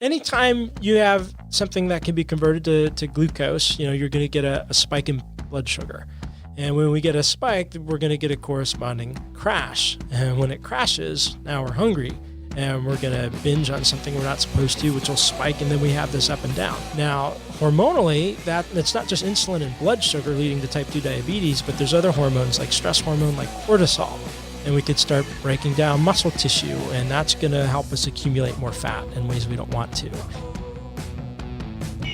anytime you have something that can be converted to glucose, you're going to get a spike in blood sugar. And when we get a spike, we're going to get a corresponding crash. And when it crashes, now we're hungry and we're going to binge on something we're not supposed to, which will spike, and then we have this up and down. Now, hormonally, it's not just insulin and blood sugar leading to type 2 diabetes, but there's other hormones like stress hormone, like cortisol. And we could start breaking down muscle tissue, and that's going to help us accumulate more fat in ways we don't want to.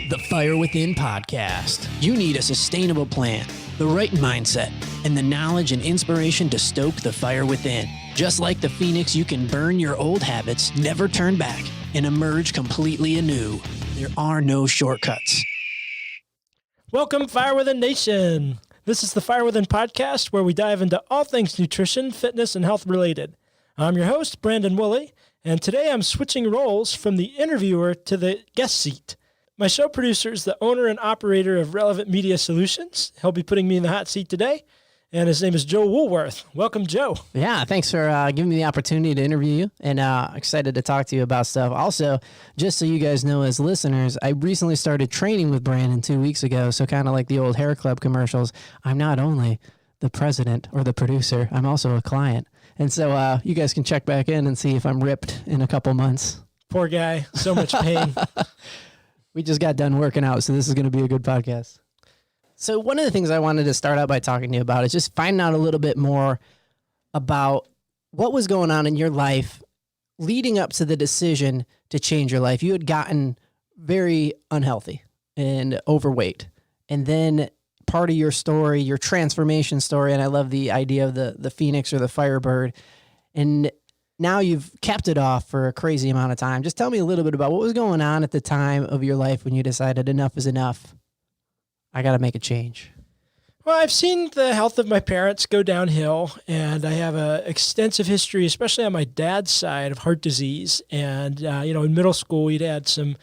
The Fire Within podcast. You need a sustainable plan, the right mindset, and the knowledge and inspiration to stoke the fire within. Just like the phoenix, you can burn your old habits, never turn back, and emerge completely anew. There are no shortcuts. Welcome, Fire Within Nation. This is the Fire Within podcast, where we dive into all things nutrition, fitness, and health related. I'm your host, Brandon Woolley, and today I'm switching roles from the interviewer to the guest seat. My show producer is the owner and operator of Relevant Media Solutions. He'll be putting me in the hot seat today, and his name is Joe Woolworth. Welcome, Joe. Yeah, thanks for giving me the opportunity to interview you, and excited to talk to you about stuff. Also, just so you guys know as listeners, I recently started training with Brandon 2 weeks ago, so kind of like the old hair club commercials, I'm not only the president or the producer, I'm also a client. And so you guys can check back in and see if I'm ripped in a couple months. Poor guy, so much pain. We just got done working out, so this is going to be a good podcast. So one of the things I wanted to start out by talking to you about is just finding out a little bit more about what was going on in your life leading up to the decision to change your life. You had gotten very unhealthy and overweight. And then part of your story, your transformation story, and I love the idea of the phoenix or the firebird, and now you've kept it off for a crazy amount of time. Just tell me a little bit about what was going on at the time of your life when you decided enough is enough. I got to make a change. Well, I've seen the health of my parents go downhill, and I have an extensive history, especially on my dad's side, of heart disease. And, in middle school, he'd had some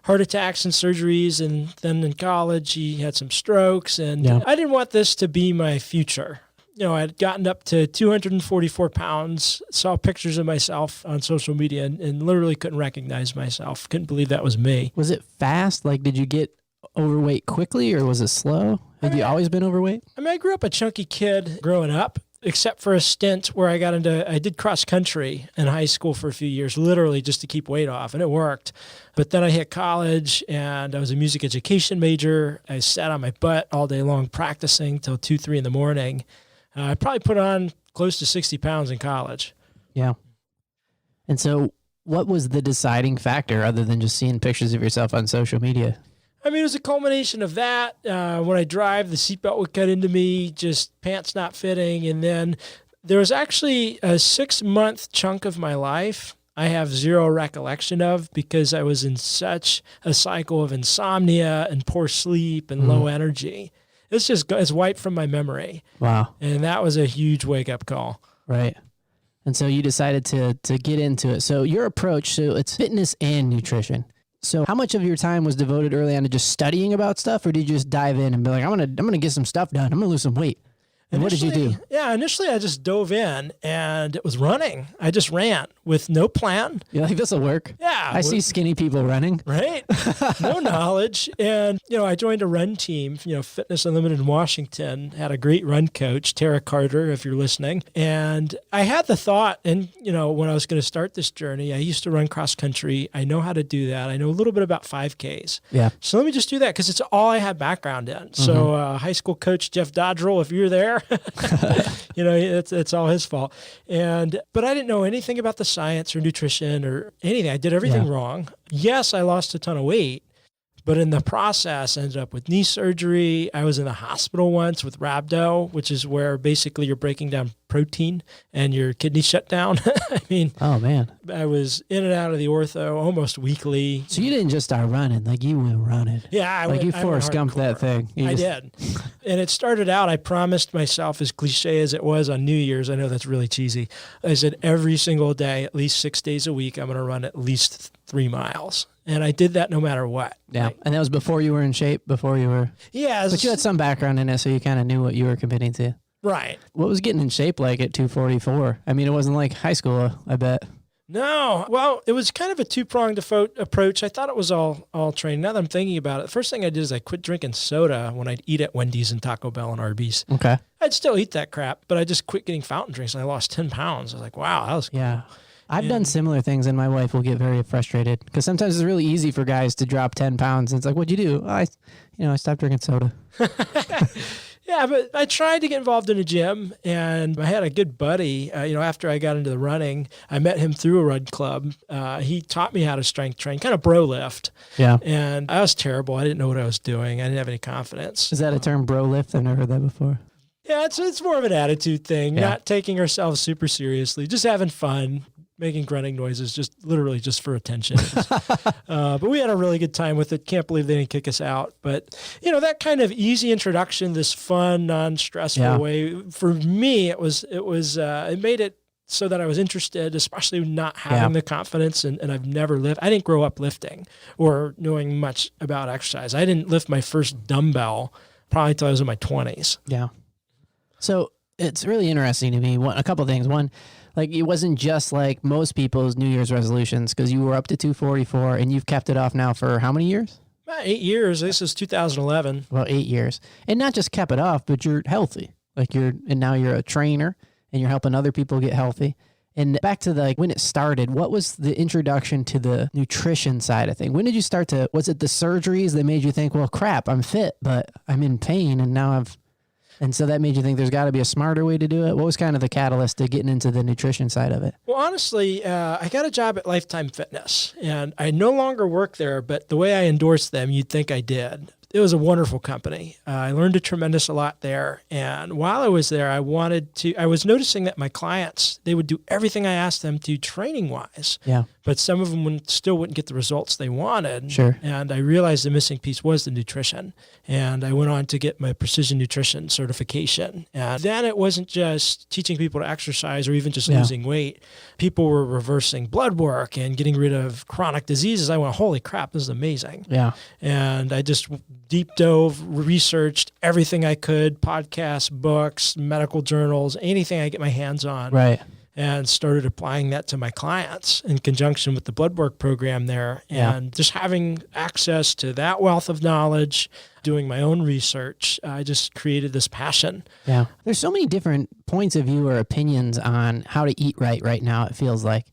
heart attacks and surgeries, and then in college, he had some strokes. And I didn't want this to be my future. I'd gotten up to 244 pounds, saw pictures of myself on social media, and literally couldn't recognize myself. Couldn't believe that was me. Was it fast? Like, did you get overweight quickly, or was it slow? Have you always been overweight? I grew up a chunky kid growing up, except for a stint where I did cross country in high school for a few years, literally just to keep weight off, and it worked. But then I hit college, and I was a music education major. I sat on my butt all day long practicing till 2, 3 in the morning. I probably put on close to 60 pounds in college. Yeah. And so what was the deciding factor other than just seeing pictures of yourself on social media? It was a culmination of that. When I drive, the seatbelt would cut into me, just pants not fitting. And then there was actually a 6-month chunk of my life I have zero recollection of because I was in such a cycle of insomnia and poor sleep and low energy. It's wiped from my memory. Wow. And that was a huge wake-up call. Right. And so you decided to get into it. So your approach, so it's fitness and nutrition. So how much of your time was devoted early on to just studying about stuff, or did you just dive in and be like, I'm gonna get some stuff done. I'm gonna lose some weight. And what did you do? Yeah, initially I just dove in, and it was running. I just ran with no plan. You're like, this will work. Yeah. I see skinny people running. Right? No knowledge. And, I joined a run team, Fitness Unlimited in Washington, had a great run coach, Tara Carter, if you're listening. And I had the thought, and, when I was going to start this journey, I used to run cross country. I know how to do that. I know a little bit about 5Ks. Yeah. So let me just do that because it's all I had background in. So high school coach Jeff Dodrell, if you're there, it's all his fault. But I didn't know anything about the science or nutrition or anything. I did everything wrong. Yes, I lost a ton of weight, but in the process, I ended up with knee surgery. I was in the hospital once with rhabdo, which is where basically you're breaking down protein and your kidneys shut down. Oh man, I was in and out of the ortho almost weekly. So you didn't just start running, like you went running. Yeah. You Forrest Gumped that thing. I did. And it started out, I promised myself, as cliche as it was on New Year's, I know that's really cheesy. I said every single day, at least 6 days a week, I'm going to run at least 3 miles. And I did that no matter what. Yeah. And that was before you were in shape, before you were... Yeah. But you had some background in it, so you kind of knew what you were committing to. Right. What was getting in shape like at 244? It wasn't like high school, I bet. No. Well, it was kind of a two-pronged approach. I thought it was all training. Now that I'm thinking about it, the first thing I did is I quit drinking soda when I'd eat at Wendy's and Taco Bell and Arby's. Okay. I'd still eat that crap, but I just quit getting fountain drinks and I lost 10 pounds. I was like, wow, that was cool. Yeah. I've done similar things, and my wife will get very frustrated because sometimes it's really easy for guys to drop 10 pounds. And it's like, what'd you do? I stopped drinking soda. Yeah, but I tried to get involved in a gym, and I had a good buddy. After I got into the running, I met him through a run club. He taught me how to strength train, kind of bro lift. Yeah. And I was terrible. I didn't know what I was doing. I didn't have any confidence. Is that a term, bro lift? I've never heard that before. Yeah, it's more of an attitude thing, not taking ourselves super seriously, just having fun. Making grunting noises, literally just for attention. But we had a really good time with it. Can't believe they didn't kick us out. But, that kind of easy introduction, this fun, non-stressful way, for me, it made it so that I was interested, especially not having the confidence. And I've never I didn't grow up lifting or knowing much about exercise. I didn't lift my first dumbbell probably until I was in my 20s. Yeah. So it's really interesting to me. A couple of things. One, like it wasn't just like most people's New Year's resolutions because you were up to 244 and you've kept it off now for how many years? About 8 years. This is 2011. Well, 8 years. And not just kept it off, but you're healthy. And now you're a trainer and you're helping other people get healthy. And back to when it started, what was the introduction to the nutrition side of things? When did you was it the surgeries that made you think, well, crap, I'm fit, but I'm in pain and now and so that made you think there's got to be a smarter way to do it? What was kind of the catalyst to getting into the nutrition side of it? Well, honestly, I got a job at Lifetime Fitness, and I no longer work there, but the way I endorsed them, you'd think I did. It was a wonderful company. I learned a tremendous lot there. And while I was there, I was noticing that my clients, they would do everything I asked them to training-wise. Yeah. But some of them still wouldn't get the results they wanted. Sure. And I realized the missing piece was the nutrition. And I went on to get my precision nutrition certification. And then it wasn't just teaching people to exercise or even just losing weight. People were reversing blood work and getting rid of chronic diseases. I went, holy crap, this is amazing. Yeah. And I just deep dove, researched everything I could, podcasts, books, medical journals, anything I get my hands on. Right. And started applying that to my clients in conjunction with the blood work program there. And just having access to that wealth of knowledge, doing my own research, I just created this passion. Yeah. There's so many different points of view or opinions on how to eat right now, it feels like.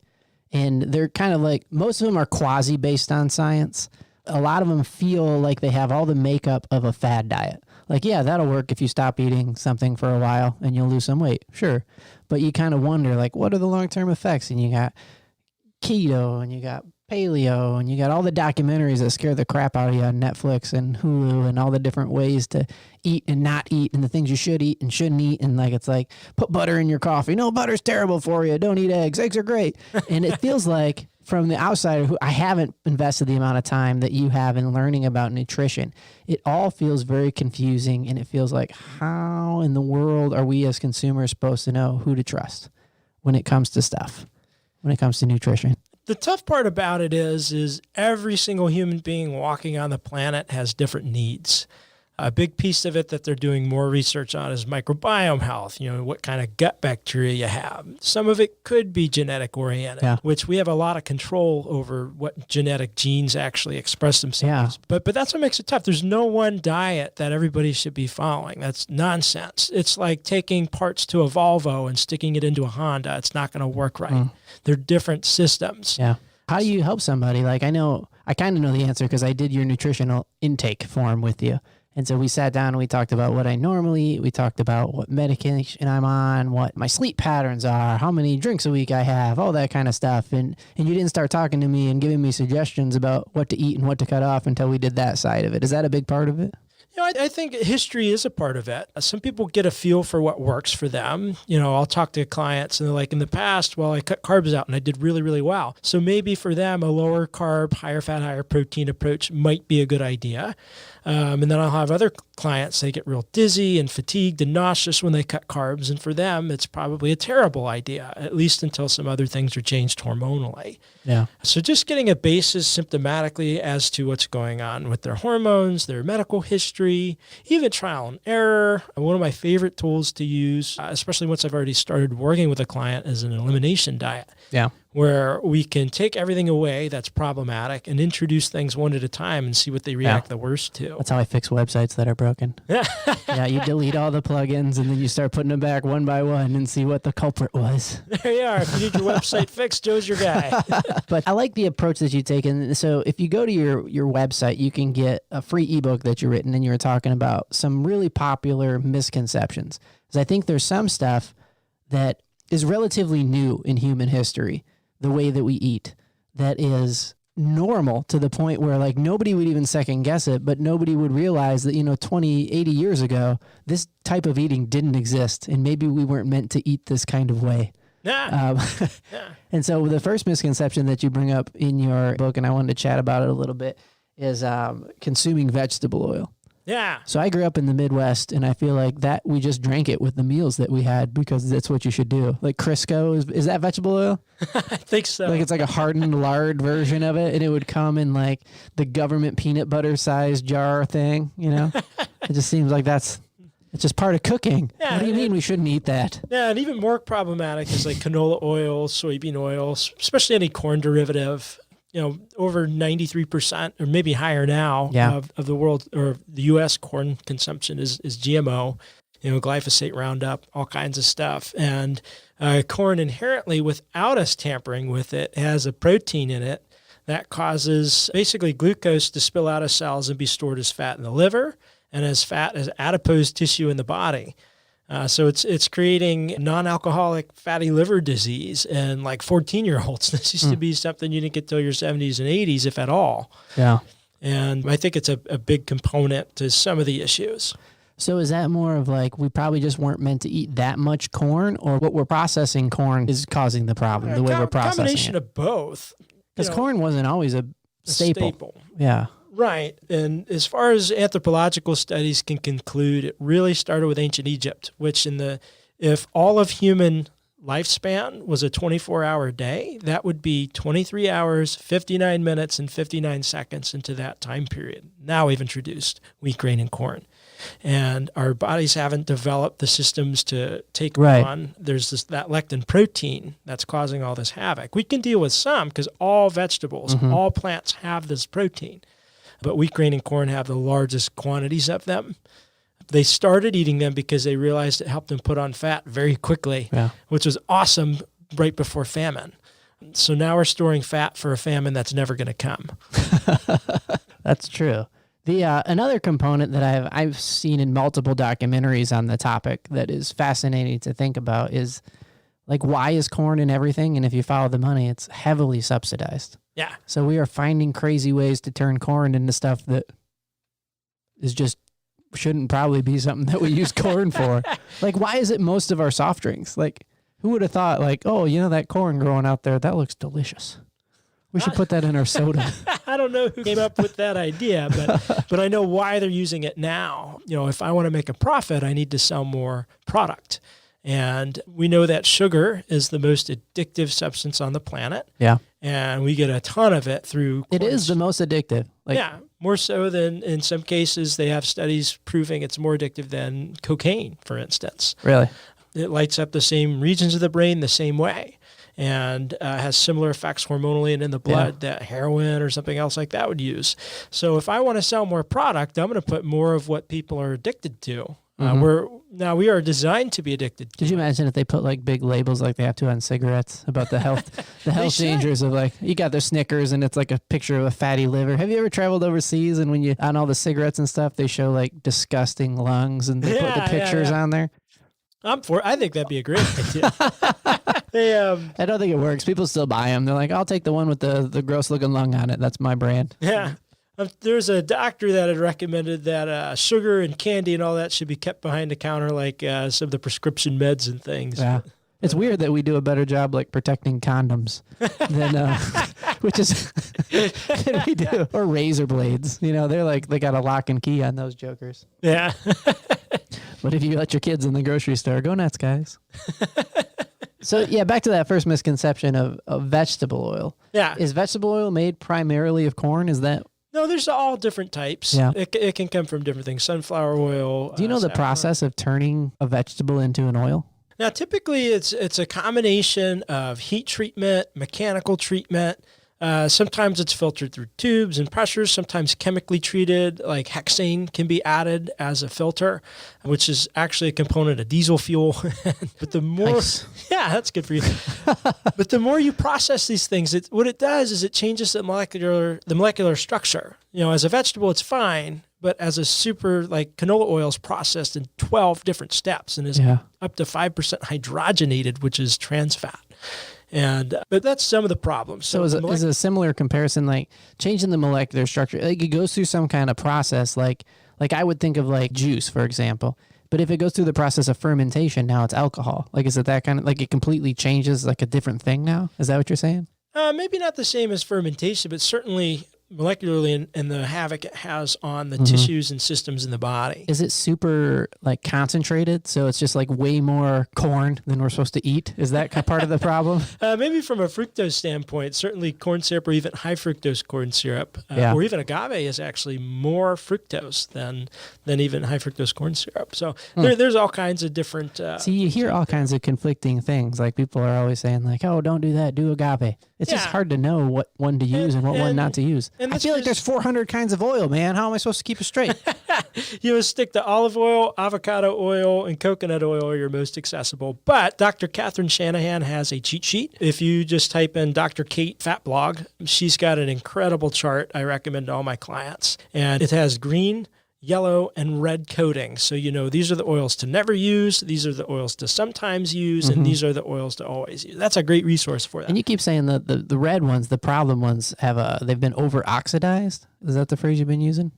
And they're kind of most of them are quasi based on science. A lot of them feel like they have all the makeup of a fad diet. That'll work if you stop eating something for a while and you'll lose some weight. Sure. But you kind of wonder, what are the long-term effects? And you got keto and you got paleo and you got all the documentaries that scare the crap out of you on Netflix and Hulu and all the different ways to eat and not eat and the things you should eat and shouldn't eat. And put butter in your coffee. No, butter's terrible for you. Don't eat eggs. Eggs are great. And it feels like from the outsider who I haven't invested the amount of time that you have in learning about nutrition, it all feels very confusing. And it feels like, how in the world are we as consumers supposed to know who to trust when it comes to stuff, when it comes to nutrition? The tough part about it is every single human being walking on the planet has different needs. A big piece of it that they're doing more research on is microbiome health, what kind of gut bacteria you have. Some of it could be genetic oriented, which we have a lot of control over what genetic genes actually express themselves. Yeah. But that's what makes it tough. There's no one diet that everybody should be following. That's nonsense. It's like taking parts to a Volvo and sticking it into a Honda. It's not going to work right. They're different systems. Yeah. How do you help somebody? I kind of know the answer because I did your nutritional intake form with you. And so we sat down and we talked about what I normally eat. We talked about what medication I'm on, what my sleep patterns are, how many drinks a week I have, all that kind of stuff. And you didn't start talking to me and giving me suggestions about what to eat and what to cut off until we did that side of it. Is that a big part of it? I think history is a part of it. Some people get a feel for what works for them. I'll talk to clients and they're like, in the past, I cut carbs out and I did really, really well. So maybe for them, a lower carb, higher fat, higher protein approach might be a good idea. And then I'll have other clients, they get real dizzy and fatigued and nauseous when they cut carbs. And for them, it's probably a terrible idea, at least until some other things are changed hormonally. Yeah. So just getting a basis symptomatically as to what's going on with their hormones, their medical history, even trial and error. One of my favorite tools to use, especially once I've already started working with a client, is an elimination diet. Yeah. where we can take everything away that's problematic and introduce things one at a time and see what they react the worst to. That's how I fix websites that are broken. Yeah, you delete all the plugins and then you start putting them back one by one and see what the culprit was. There you are. If you need your website fixed, Joe's your guy. But I like the approach that you take. And so if you go to your website, you can get a free ebook that you've written, and you were talking about some really popular misconceptions. Because I think there's some stuff that is relatively new in human history, the way that we eat, that is normal to the point where like nobody would even second guess it, but nobody would realize that, 20, 80 years ago, this type of eating didn't exist. And maybe we weren't meant to eat this kind of way. Yeah. And so the first misconception that you bring up in your book, and I wanted to chat about it a little bit, is consuming vegetable oil. Yeah. So I grew up in the Midwest, and I feel like that we just drank it with the meals that we had because that's what you should do. Like Crisco, is that vegetable oil? I think so. Like it's like a hardened lard version of it, and it would come in like the government peanut butter sized jar thing, It just seems like it's just part of cooking. Yeah, what do you mean we shouldn't eat that? Yeah, and even more problematic is like canola oil, soybean oil, especially any corn derivative. Over 93% or maybe higher now of the world or the U.S. corn consumption is GMO, glyphosate, Roundup, all kinds of stuff. And corn inherently, without us tampering with it, has a protein in it that causes basically glucose to spill out of cells and be stored as fat in the liver and as fat as adipose tissue in the body. So it's creating non-alcoholic fatty liver disease in like 14-year-olds. This used to be something you didn't get till your 70s and 80s, if at all. Yeah. And I think it's a big component to some of the issues. So is that more of like we probably just weren't meant to eat that much corn, or what we're processing corn is causing the problem, the way we're processing combination it? of both. Because corn wasn't always a staple. Yeah. Right. And as far as anthropological studies can conclude, it really started with ancient Egypt, which if all of human lifespan was a 24-hour day, that would be 23 hours, 59 minutes, and 59 seconds into that time period. Now we've introduced wheat, grain, and corn. And our bodies haven't developed the systems to take on. There's that lectin protein that's causing all this havoc. We can deal with some because all vegetables, all plants have this protein. But wheat, grain, and corn have the largest quantities of them. They started eating them because they realized it helped them put on fat very quickly, which was awesome right before famine. So now we're storing fat for a famine that's never going to come. That's true. The another component that I've seen in multiple documentaries on the topic that is fascinating to think about is like, why is corn in everything? And if you follow the money, it's heavily subsidized. Yeah. So we are finding crazy ways to turn corn into stuff that is just shouldn't probably be something that we use corn for. Like, why is it most of our soft drinks? Like, who would have thought, like, oh, that corn growing out there, that looks delicious. We should put that in our soda. I don't know who came up with that idea, but I know why they're using it now. If I want to make a profit, I need to sell more product. And we know that sugar is the most addictive substance on the planet. Yeah. And we get a ton of it through corn. It is the most addictive. More so than in some cases they have studies proving it's more addictive than cocaine, for instance. Really? It lights up the same regions of the brain the same way and has similar effects hormonally and in the blood that heroin or something else like that would use. So if I want to sell more product, I'm going to put more of what people are addicted to. We are designed to be addicted to. Could you imagine if they put like big labels like they have to on cigarettes about the health dangers of like, you got their Snickers and it's like a picture of a fatty liver. Have you ever traveled overseas and when you on all the cigarettes and stuff, they show like disgusting lungs and they put the pictures on there? I think that'd be a great idea. I don't think it works. People still buy them. They're like, I'll take the one with the gross looking lung on it. That's my brand. Yeah. There's a doctor that had recommended that sugar and candy and all that should be kept behind the counter, like some of the prescription meds and things. Yeah. It's weird that we do a better job like protecting condoms than than we do, or razor blades. They're like, they got a lock and key on those jokers. Yeah. But if you let your kids in the grocery store, go nuts, guys. So back to that first misconception of vegetable oil. Yeah. Is vegetable oil made primarily of corn? Is that? No, there's all different types. Yeah. It can come from different things. Sunflower oil. Do you know the process of turning a vegetable into an oil? Now, typically it's a combination of heat treatment, mechanical treatment. Sometimes it's filtered through tubes and pressures, sometimes chemically treated, like hexane can be added as a filter, which is actually a component of diesel fuel. But the more, Nice. yeah, that's good for you. But the more you process these things, what it does is it changes the molecular structure. As a vegetable, it's fine, but as a super, like canola oil is processed in 12 different steps and is up to 5% hydrogenated, which is trans fat. But that's some of the problems. So is a similar comparison, like changing the molecular structure, like it goes through some kind of process, like I would think of like juice, for example. But if it goes through the process of fermentation, now it's alcohol. Like, is it that kind of, like it completely changes like a different thing now? Is that what you're saying? Maybe not the same as fermentation, but certainly molecularly and the havoc it has on the tissues and systems in the body. Is it super like concentrated? So it's just like way more corn than we're supposed to eat? Is that part of the problem? Maybe from a fructose standpoint, certainly corn syrup or even high fructose corn syrup or even agave is actually more fructose than even high fructose corn syrup. So there's all kinds of different... See, you hear all kinds of conflicting things. Like people are always saying like, oh, don't do that, do agave. It's just hard to know what one to use and what one not to use. I feel like there's 400 kinds of oil, man. How am I supposed to keep it straight? You must stick to olive oil, avocado oil, and coconut oil are your most accessible. But Dr. Catherine Shanahan has a cheat sheet. If you just type in Dr. Kate Fat Blog, she's got an incredible chart I recommend to all my clients. And it has green, yellow, and red coating. So, these are the oils to never use. These are the oils to sometimes use. And these are the oils to always use. That's a great resource for that. And you keep saying that the red ones, the problem ones, they've been over-oxidized. Is that the phrase you've been using?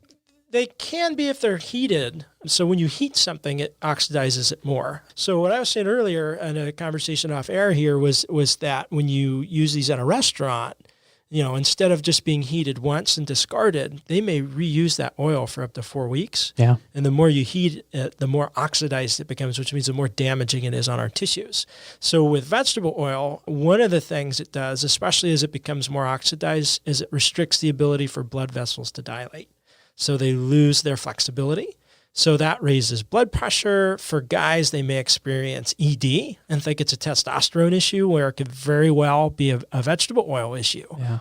They can be if they're heated. So when you heat something, it oxidizes it more. So what I was saying earlier in a conversation off air here was that when you use these at a restaurant, instead of just being heated once and discarded, they may reuse that oil for up to 4 weeks. Yeah. And the more you heat it, the more oxidized it becomes, which means the more damaging it is on our tissues. So with vegetable oil, one of the things it does, especially as it becomes more oxidized, is it restricts the ability for blood vessels to dilate. So they lose their flexibility. So that raises blood pressure. For guys, they may experience ED and think it's a testosterone issue where it could very well be a vegetable oil issue. Yeah.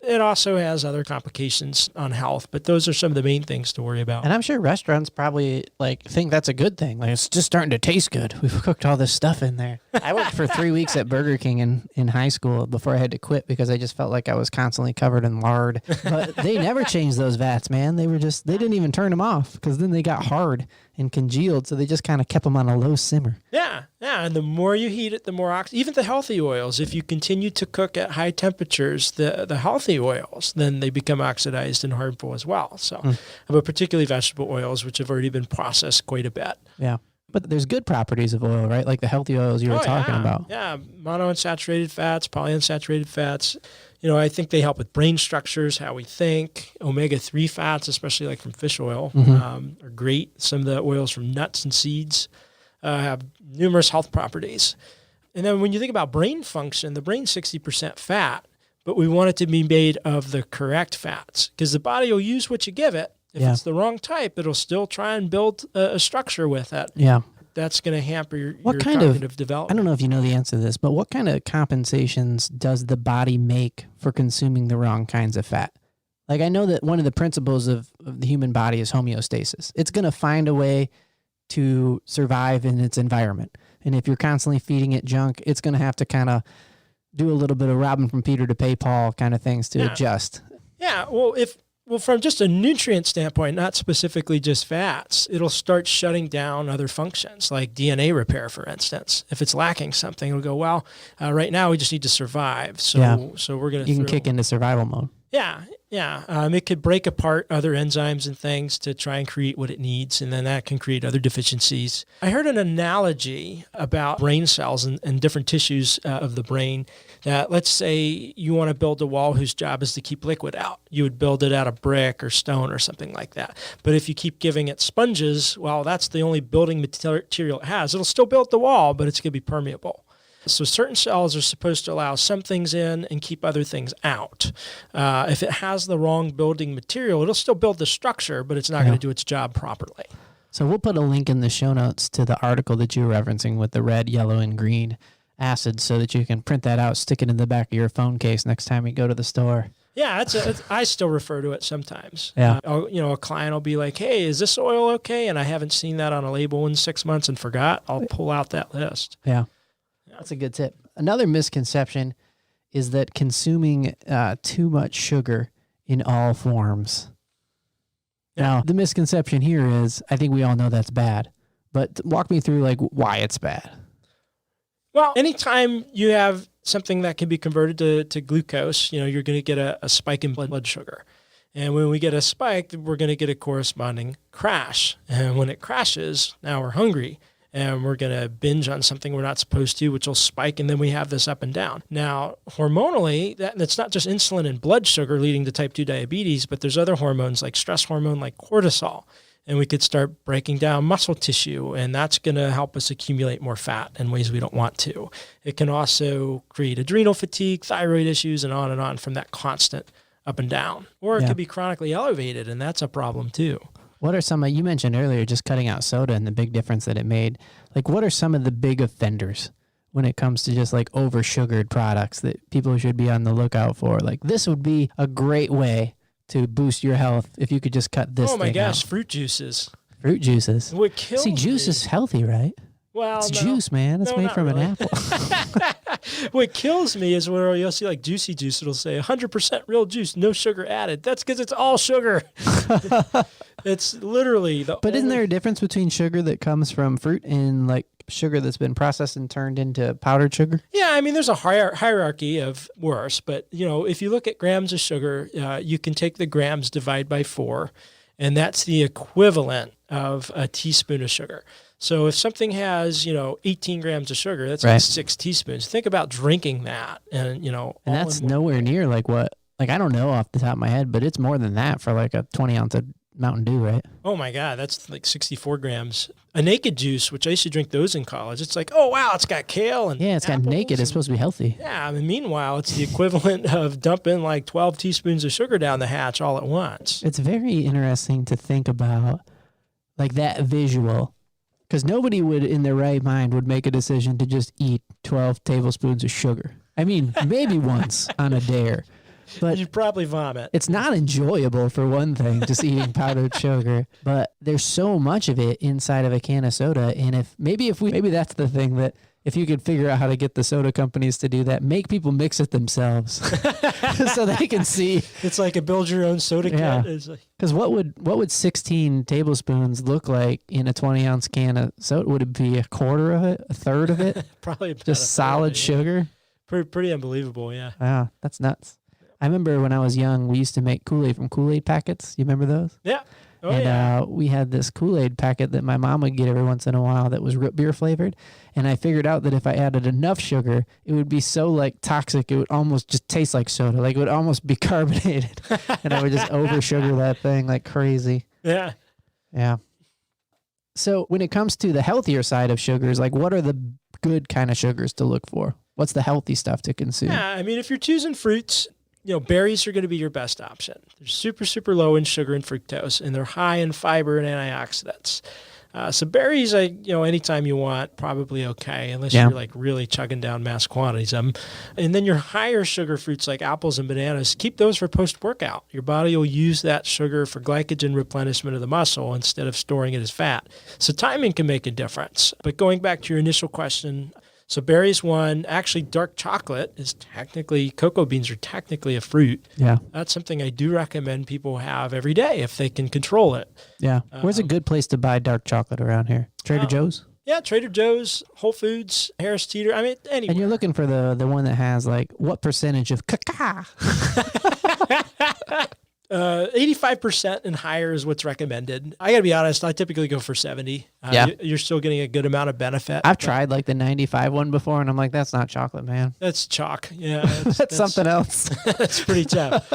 It also has other complications on health, but those are some of the main things to worry about. And I'm sure restaurants probably think that's a good thing. Like, it's just starting to taste good. We've cooked all this stuff in there. I worked for 3 weeks at Burger King in high school before I had to quit because I just felt like I was constantly covered in lard. But they never changed those vats, man. They didn't even turn them off because then they got hard and congealed. So they just kind of kept them on a low simmer. Yeah. And the more you heat it, the more even the healthy oils, if you continue to cook at high temperatures, the healthy oils, then they become oxidized and harmful as well. So, but particularly vegetable oils, which have already been processed quite a bit. Yeah. But there's good properties of oil, right? Like the healthy oils you were talking about. Yeah. Monounsaturated fats, polyunsaturated fats. I think they help with brain structures, how we think. Omega-3 fats, especially like from fish oil, are great. Some of the oils from nuts and seeds have numerous health properties. And then when you think about brain function, the brain's 60% fat, but we want it to be made of the correct fats because the body will use what you give it. If it's the wrong type, it'll still try and build a structure with it. Yeah. That's going to hamper your cognitive development. I don't know if you know the answer to this, but what kind of compensations does the body make for consuming the wrong kinds of fat? Like, I know that one of the principles of the human body is homeostasis. It's going to find a way to survive in its environment. And if you're constantly feeding it junk, it's going to have to kind of do a little bit of robbing from Peter to pay Paul kind of things to adjust. Yeah. Well, from just a nutrient standpoint, not specifically just fats, it'll start shutting down other functions like DNA repair, for instance. If it's lacking something, it'll go, well, right now we just need to survive. So we're going to... You can kick into survival mode. Yeah. It could break apart other enzymes and things to try and create what it needs, and then that can create other deficiencies. I heard an analogy about brain cells and different tissues of the brain that, let's say you want to build a wall whose job is to keep liquid out. You would build it out of brick or stone or something like that. But if you keep giving it sponges, well, that's the only building material it has. It'll still build the wall, but it's going to be permeable. So certain cells are supposed to allow some things in and keep other things out. If it has the wrong building material, it'll still build the structure, but it's not going to do its job properly. So we'll put a link in the show notes to the article that you were referencing with the red, yellow, and green acids so that you can print that out, stick it in the back of your phone case next time you go to the store. Yeah, I still refer to it sometimes. Yeah. A client will be like, hey, is this oil okay? And I haven't seen that on a label in 6 months and forgot. I'll pull out that list. Yeah. That's a good tip. Another misconception is that consuming too much sugar in all forms. Yeah. Now, the misconception here is, I think we all know that's bad, but walk me through like why it's bad. Well, anytime you have something that can be converted to glucose, you're going to get a spike in blood sugar. And when we get a spike, we're going to get a corresponding crash. And when it crashes, now we're hungry and we're going to binge on something we're not supposed to, which will spike. And then we have this up and down. Now, hormonally, that's not just insulin and blood sugar leading to type 2 diabetes, but there's other hormones like stress hormone, like cortisol. And we could start breaking down muscle tissue, and that's going to help us accumulate more fat in ways we don't want to. It can also create adrenal fatigue, thyroid issues, and on from that constant up and down. Or it could be chronically elevated, and that's a problem too. What are some, you mentioned earlier, just cutting out soda and the big difference that it made. Like, what are some of the big offenders when it comes to just like over-sugared products that people should be on the lookout for? Like, this would be a great way to boost your health if you could just cut this thing out. Oh my gosh, fruit juices. Fruit juices. What kills See, juice is healthy, right? Well, it's juice, man. It's made from an apple. What kills me is where you'll see like Juicy Juice, it'll say 100% real juice, no sugar added. That's because it's all sugar. It's literally the But isn't there a difference between sugar that comes from fruit and like sugar that's been processed and turned into powdered sugar? Yeah, I mean, there's a hierarchy of worse, but if you look at grams of sugar, you can take the grams, divide by 4, and that's the equivalent of a teaspoon of sugar. So if something has, 18 grams of sugar, that's like 6 teaspoons. Think about drinking that, and and that's nowhere near like what, like I don't know off the top of my head, but it's more than that for like a 20 ounce of Mountain Dew, right? Oh my God, that's like 64 grams. A Naked juice, which I used to drink those in college, it's like, oh wow, it's got kale and it's got Naked. It's supposed to be healthy. Yeah, I mean, meanwhile, it's the equivalent of dumping like 12 teaspoons of sugar down the hatch all at once. It's very interesting to think about like that visual, because nobody would in their right mind would make a decision to just eat 12 tablespoons of sugar. I mean, maybe once on a dare. But you'd probably vomit. It's not enjoyable for one thing, just eating powdered sugar. But there's so much of it inside of a can of soda, and maybe that's the thing, that if you could figure out how to get the soda companies to do that, make people mix it themselves, so they can see. It's like a build your own soda kit. Because what would 16 tablespoons look like in a 20-ounce can of soda? Would it be a quarter of it, a third of it? Probably just solid sugar. Pretty unbelievable, yeah. Wow, that's nuts. I remember when I was young, we used to make Kool-Aid from Kool-Aid packets. You remember those? Yeah. We had this Kool-Aid packet that my mom would get every once in a while that was root beer flavored. And I figured out that if I added enough sugar, it would be so like toxic, it would almost just taste like soda. Like it would almost be carbonated. And I would just over sugar that thing like crazy. Yeah. Yeah. So when it comes to the healthier side of sugars, like what are the good kind of sugars to look for? What's the healthy stuff to consume? Yeah, I mean, if you're choosing fruits, berries are going to be your best option. They're super, super low in sugar and fructose, and they're high in fiber and antioxidants. So berries, anytime you want, probably okay, unless you're like really chugging down mass quantities of them. And then your higher sugar fruits like apples and bananas, keep those for post-workout. Your body will use that sugar for glycogen replenishment of the muscle instead of storing it as fat. So timing can make a difference. But going back to your initial question, so berries one, actually dark chocolate is cocoa beans are technically a fruit. Yeah. That's something I do recommend people have every day if they can control it. Yeah. Where's a good place to buy dark chocolate around here? Trader Joe's? Yeah, Trader Joe's, Whole Foods, Harris Teeter. I mean, anywhere. And you're looking for the one that has like what percentage of cacao? 85% and higher is what's recommended. I got to be honest, I typically go for 70. You're still getting a good amount of benefit. I've tried like the 95 one before, and I'm like, that's not chocolate, man. That's chalk. Yeah. That's something else. That's pretty tough.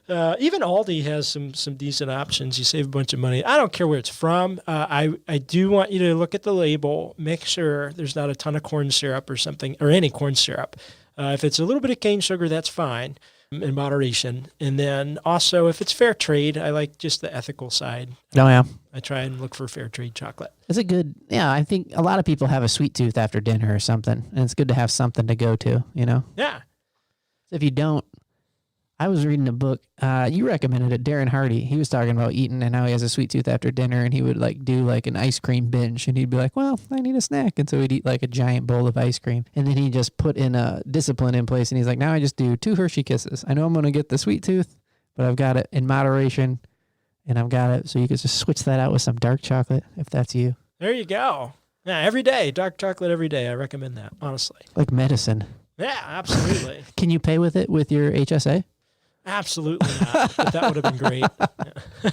Even Aldi has some decent options. You save a bunch of money. I don't care where it's from. I do want you to look at the label, make sure there's not a ton of corn syrup or something, or any corn syrup. If it's a little bit of cane sugar, that's fine. in moderation. And then also, if it's fair trade, I like just the ethical side. Oh, yeah. I try and look for fair trade chocolate. It's a good, yeah, I think a lot of people have a sweet tooth after dinner or something, and it's good to have something to go to, you know? Yeah. If you don't, I was reading a book. You recommended it, Darren Hardy. He was talking about eating and how he has a sweet tooth after dinner, and he would like do like an ice cream binge, and he'd be like, "Well, I need a snack," and so he'd eat like a giant bowl of ice cream, and then he just put in a discipline in place, and he's like, "Now I just do 2 Hershey Kisses. I know I'm gonna get the sweet tooth, but I've got it in moderation, and I've got it." So you could just switch that out with some dark chocolate if that's you. There you go. Yeah, every day, dark chocolate every day. I recommend that, honestly. Like medicine. Yeah, absolutely. Can you pay with it with your HSA? Absolutely not. But that would have been great. Yeah.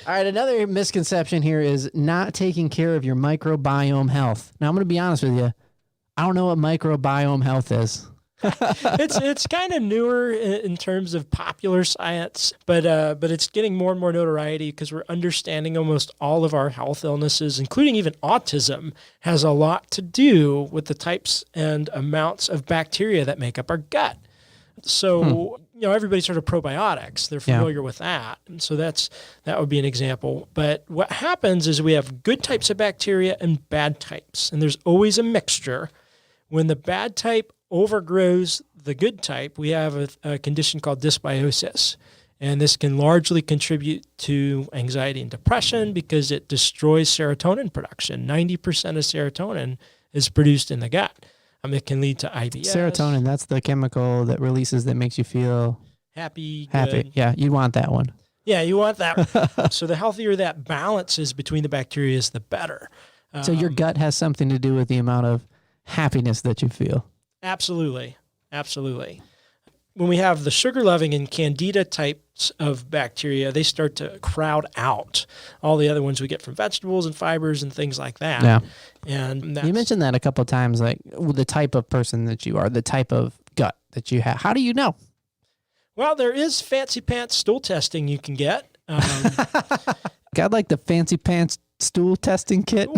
All right, another misconception here is not taking care of your microbiome health. Now, I'm going to be honest with you. I don't know what microbiome health is. It's kind of newer in terms of popular science, but it's getting more and more notoriety because we're understanding almost all of our health illnesses, including even autism, has a lot to do with the types and amounts of bacteria that make up our gut. So, everybody's heard of probiotics. They're familiar with that. And so that would be an example. But what happens is we have good types of bacteria and bad types. And there's always a mixture. When the bad type overgrows the good type, we have a condition called dysbiosis. And this can largely contribute to anxiety and depression because it destroys serotonin production. 90% of serotonin is produced in the gut. It can lead to IBS. Serotonin, that's the chemical that releases that makes you feel happy. Happy. Yeah, you want that one. Yeah, you want that. So the healthier that balance is between the bacteria, the better. So your gut has something to do with the amount of happiness that you feel. Absolutely. Absolutely. When we have the sugar-loving and candida types of bacteria, they start to crowd out all the other ones we get from vegetables and fibers and things like that. Yeah. And you mentioned that a couple of times, like the type of person that you are, the type of gut that you have. How do you know? Well, there is fancy pants stool testing you can get. Got like the fancy pants stool testing kit? Well,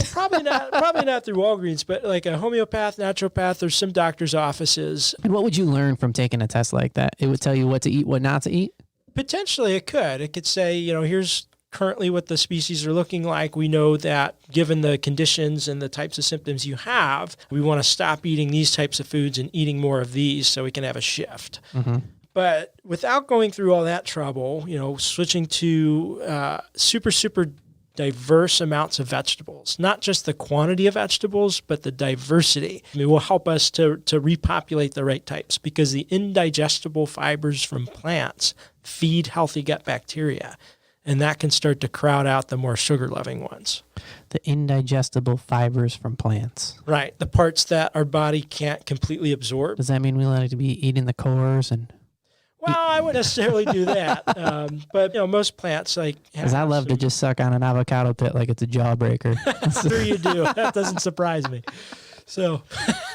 probably not through Walgreens, but like a homeopath, naturopath, there's some doctor's offices. And what would you learn from taking a test like that? It would tell you what to eat, what not to eat? Potentially it could. It could say, here's currently what the species are looking like. We know that given the conditions and the types of symptoms you have, we want to stop eating these types of foods and eating more of these so we can have a shift. Mm-hmm. But without going through all that trouble, switching to super diverse amounts of vegetables, not just the quantity of vegetables, but the diversity. Will help us to repopulate the right types because the indigestible fibers from plants feed healthy gut bacteria, and that can start to crowd out the more sugar-loving ones. The indigestible fibers from plants. Right, the parts that our body can't completely absorb. Does that mean we like to be eating the cores and... Well, I wouldn't necessarily do that, but most plants because I love to just suck on an avocado pit like it's a jawbreaker. Sure you do. That doesn't surprise me. So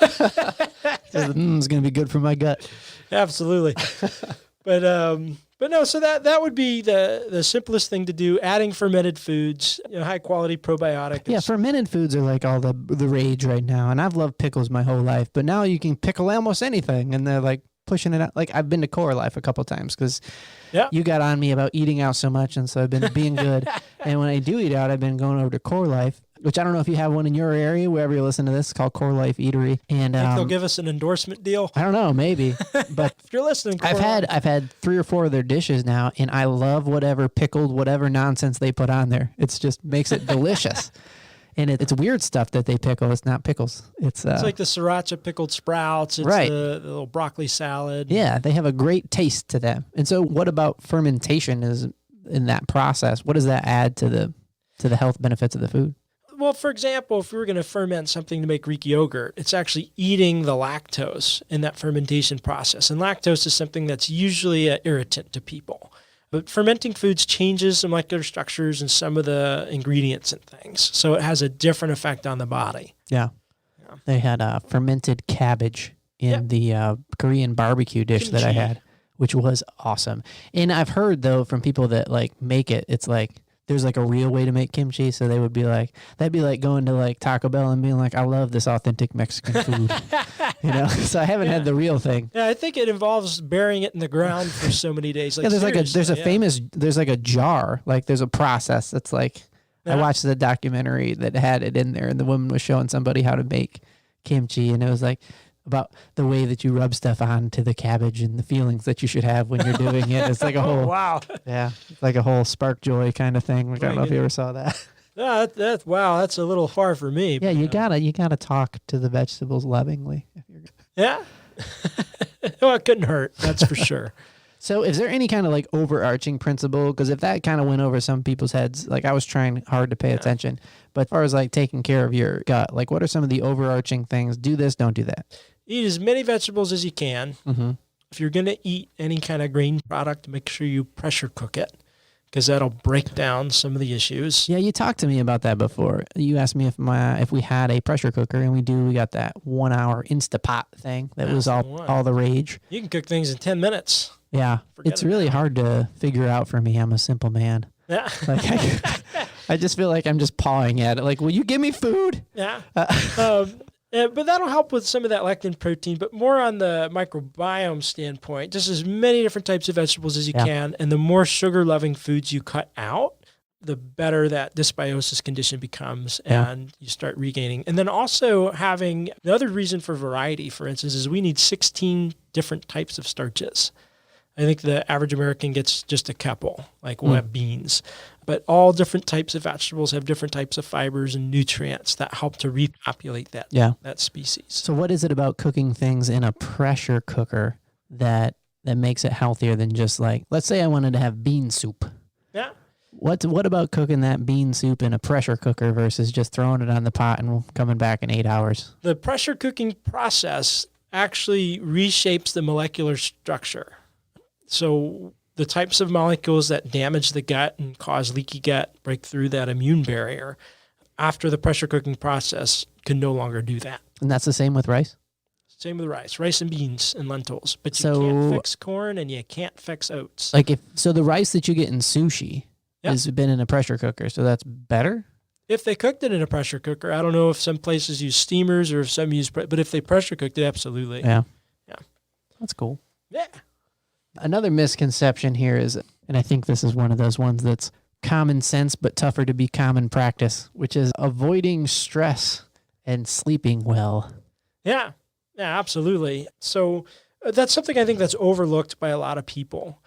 it's gonna be good for my gut. Absolutely. But no. So that would be the simplest thing to do. Adding fermented foods, high quality probiotics. Yeah, fermented foods are like all the rage right now, and I've loved pickles my whole life. But now you can pickle almost anything, and they're like pushing it out. Like I've been to Core Life a couple times because you got on me about eating out so much, and so I've been being good. And when I do eat out, I've been going over to Core Life, which I don't know if you have one in your area, wherever you listen to this. It's called Core Life Eatery, and think they'll give us an endorsement deal. I don't know, maybe. But if you're listening, I've had 3 or 4 of their dishes now, and I love whatever pickled whatever nonsense they put on there. It's just makes it delicious. And it's weird stuff that they pickle. It's not pickles. It's like the sriracha pickled sprouts. It's right. the little broccoli salad. Yeah, they have a great taste to them. And so what about fermentation is in that process? What does that add to the health benefits of the food? Well, for example, if we were going to ferment something to make Greek yogurt, it's actually eating the lactose in that fermentation process. And lactose is something that's usually an irritant to people. But fermenting foods changes the molecular structures and some of the ingredients and things. So it has a different effect on the body. Yeah. They had fermented cabbage in the Korean barbecue dish that I had, which was awesome. And I've heard, though, from people that make it, it's like there's like a real way to make kimchi. So they would be like, that'd be like going to like Taco Bell and being like, I love this authentic Mexican food, So I haven't had the real thing. Yeah, I think it involves burying it in the ground for so many days. Like, there's like a jar, like there's a process that's like, I watched the documentary that had it in there, and the woman was showing somebody how to make kimchi, and it was like about the way that you rub stuff onto the cabbage and the feelings that you should have when you're doing it. It's like a whole it's like a whole spark joy kind of thing. Like, I don't know if you ever saw that. That's a little far for me. Yeah, you gotta talk to the vegetables lovingly. Yeah. Well, it couldn't hurt. That's for sure. So is there any kind of like overarching principle? Because if that kind of went over some people's heads, like I was trying hard to pay attention, but as far as like taking care of your gut, like what are some of the overarching things? Do this, don't do that. Eat as many vegetables as you can. Mm-hmm. If you're going to eat any kind of grain product, make sure you pressure cook it, because that'll break down some of the issues. Yeah, you talked to me about that before. You asked me if we had a pressure cooker, and we got that 1 hour Instapot thing that was all the rage. You can cook things in 10 minutes. Yeah, it's really hard to figure out for me. I'm a simple man. Yeah. Like I just feel like I'm just pawing at it. Like, will you give me food? Yeah. But that'll help with some of that lectin protein, but more on the microbiome standpoint, just as many different types of vegetables as you can. And the more sugar-loving foods you cut out, the better that dysbiosis condition becomes, and you start regaining. And then also having the other reason for variety, for instance, is we need 16 different types of starches. I think the average American gets just a couple, like web beans. But all different types of vegetables have different types of fibers and nutrients that help to repopulate that species. So what is it about cooking things in a pressure cooker that makes it healthier than just like, let's say I wanted to have bean soup. Yeah. What about cooking that bean soup in a pressure cooker versus just throwing it on the pot and coming back in 8 hours? The pressure cooking process actually reshapes the molecular structure. So the types of molecules that damage the gut and cause leaky gut, break through that immune barrier, after the pressure cooking process can no longer do that. And that's the same with rice? Same with rice and beans and lentils. But you can't fix corn and you can't fix oats. Like the rice that you get in sushi has been in a pressure cooker, so that's better? If they cooked it in a pressure cooker, I don't know if some places use steamers or if some use, but if they pressure cooked it, absolutely. Yeah. That's cool. Yeah. Another misconception here is, and I think this is one of those ones that's common sense but tougher to be common practice, which is avoiding stress and sleeping well. Yeah, absolutely. So that's something I think that's overlooked by a lot of people.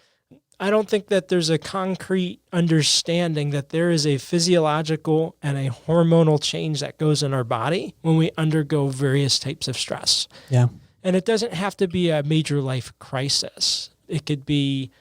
I don't think that there's a concrete understanding that there is a physiological and a hormonal change that goes in our body when we undergo various types of stress. Yeah. And it doesn't have to be a major life crisis. It could be,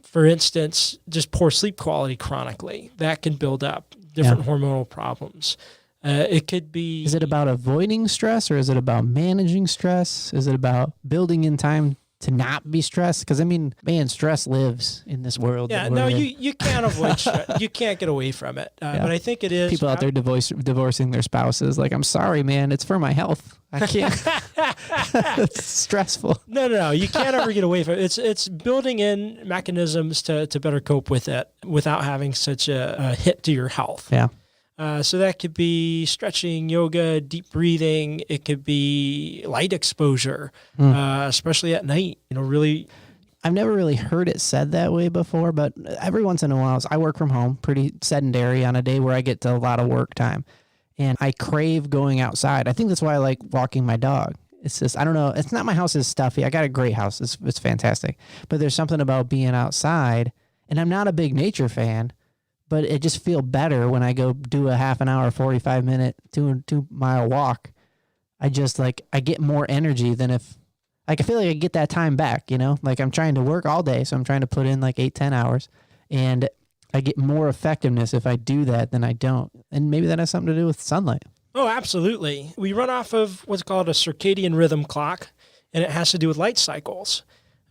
for instance, just poor sleep quality chronically. That can build up different hormonal problems. It could be... Is it about avoiding stress, or is it about managing stress? Is it about building in time to not be stressed? Because, I mean, man, stress lives in this world. Yeah, no, you can't avoid stress. You can't get away from it. But I think it is... People out there divorcing their spouses. Like, I'm sorry, man. It's for my health. I can't. It's stressful. No. You can't ever get away from it. It's building in mechanisms to better cope with it without having such a hit to your health. Yeah. So that could be stretching, yoga, deep breathing. It could be light exposure, especially at night. Really. I've never really heard it said that way before, but every once in a while, I work from home, pretty sedentary on a day where I get to a lot of work time. And I crave going outside. I think that's why I like walking my dog. It's just, I don't know. It's not my house is stuffy. I got a great house. It's fantastic. But there's something about being outside. And I'm not a big nature fan, but it just feels better when I go do a half an hour, 45-minute, 2-mile walk. I just I get more energy than if, I feel like I get that time back, Like I'm trying to work all day. So I'm trying to put in 8-10 hours. And I get more effectiveness if I do that than I don't. And maybe that has something to do with sunlight. Oh, absolutely. We run off of what's called a circadian rhythm clock, and it has to do with light cycles.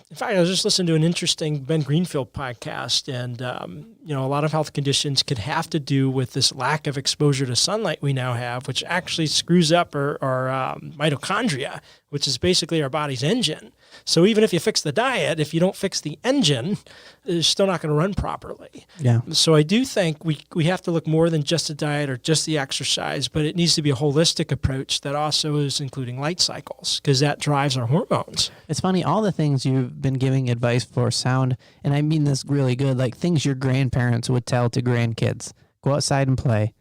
In fact, I was just listening to an interesting Ben Greenfield podcast, and a lot of health conditions could have to do with this lack of exposure to sunlight we now have, which actually screws up our mitochondria, which is basically our body's engine. So even if you fix the diet, if you don't fix the engine, it's still not going to run properly. Yeah. So I do think we have to look more than just the diet or just the exercise, but it needs to be a holistic approach that also is including light cycles, because that drives our hormones. It's funny, all the things you've been giving advice for sound, and I mean this really good, like things your grandparents would tell to grandkids. Go outside and play.